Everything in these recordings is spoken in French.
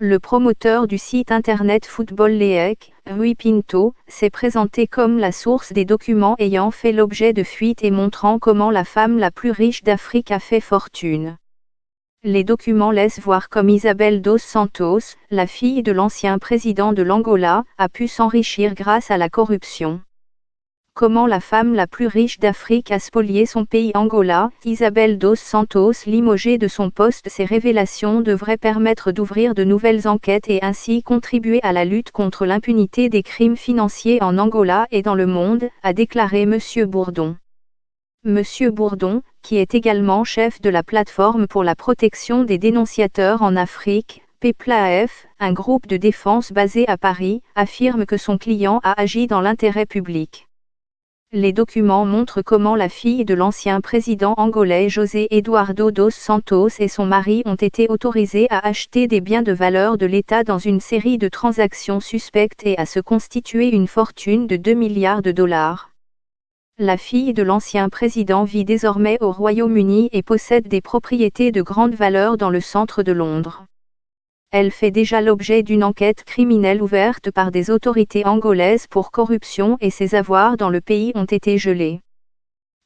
Le promoteur du site internet Football League, Rui Pinto, s'est présenté comme la source des documents ayant fait l'objet de fuites et montrant comment la femme la plus riche d'Afrique a fait fortune. Les documents laissent voir comme Isabel dos Santos, la fille de l'ancien président de l'Angola, a pu s'enrichir grâce à la corruption. Comment la femme la plus riche d'Afrique a spolié son pays Angola, Isabel dos Santos limogée de son poste. Ces révélations devraient permettre d'ouvrir de nouvelles enquêtes et ainsi contribuer à la lutte contre l'impunité des crimes financiers en Angola et dans le monde, a déclaré M. Bourdon. M. Bourdon, qui est également chef de la plateforme pour la protection des dénonciateurs en Afrique, PEPLAF, un groupe de défense basé à Paris, affirme que son client a agi dans l'intérêt public. Les documents montrent comment la fille de l'ancien président angolais José Eduardo dos Santos et son mari ont été autorisés à acheter des biens de valeur de l'État dans une série de transactions suspectes et à se constituer une fortune de 2 milliards de dollars. La fille de l'ancien président vit désormais au Royaume-Uni et possède des propriétés de grande valeur dans le centre de Londres. Elle fait déjà l'objet d'une enquête criminelle ouverte par des autorités angolaises pour corruption et ses avoirs dans le pays ont été gelés.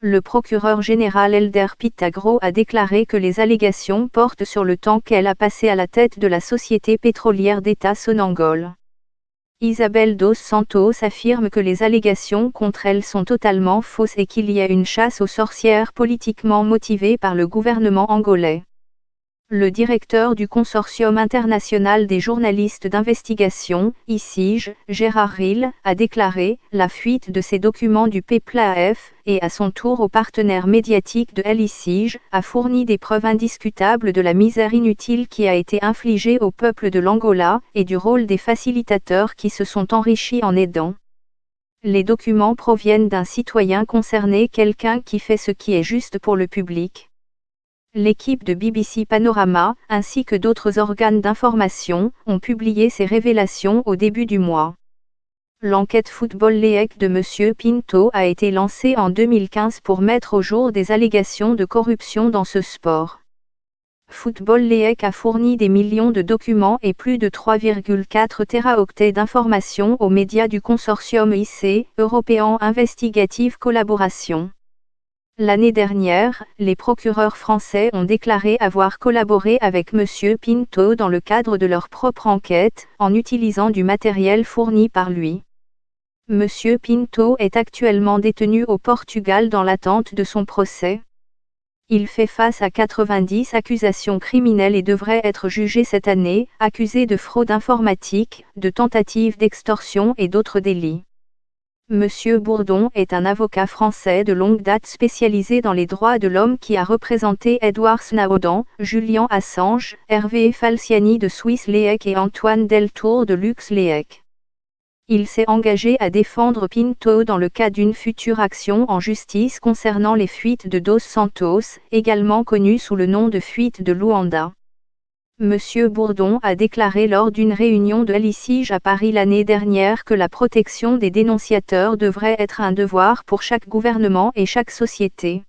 Le procureur général Helder Pitagro a déclaré que les allégations portent sur le temps qu'elle a passé à la tête de la société pétrolière d'État Sonangol. Isabel dos Santos affirme que les allégations contre elle sont totalement fausses et qu'il y a une chasse aux sorcières politiquement motivée par le gouvernement angolais. Le directeur du Consortium international des journalistes d'investigation, ICIJ, Gérard Rill, a déclaré « La fuite de ces documents du PEPLAF, et à son tour au partenaire médiatique de l'ICIJ, a fourni des preuves indiscutables de la misère inutile qui a été infligée au peuple de l'Angola, et du rôle des facilitateurs qui se sont enrichis en aidant. Les documents proviennent d'un citoyen concerné, quelqu'un qui fait ce qui est juste pour le public. » L'équipe de BBC Panorama, ainsi que d'autres organes d'information, ont publié ces révélations au début du mois. L'enquête Football League de M. Pinto a été lancée en 2015 pour mettre au jour des allégations de corruption dans ce sport. Football League a fourni des millions de documents et plus de 3,4 téraoctets d'informations aux médias du consortium IC, European Investigative Collaboration. L'année dernière, les procureurs français ont déclaré avoir collaboré avec M. Pinto dans le cadre de leur propre enquête, en utilisant du matériel fourni par lui. M. Pinto est actuellement détenu au Portugal dans l'attente de son procès. Il fait face à 90 accusations criminelles et devrait être jugé cette année, accusé de fraude informatique, de tentative d'extorsion et d'autres délits. M. Bourdon est un avocat français de longue date spécialisé dans les droits de l'homme qui a représenté Edward Snowden, Julian Assange, Hervé Falciani de Swiss Leak et Antoine Deltour de LuxLeak. Il s'est engagé à défendre Pinto dans le cas d'une future action en justice concernant les fuites de Dos Santos, également connues sous le nom de fuite de Luanda. M. Bourdon a déclaré lors d'une réunion de l'ICIJ à Paris l'année dernière que la protection des dénonciateurs devrait être un devoir pour chaque gouvernement et chaque société.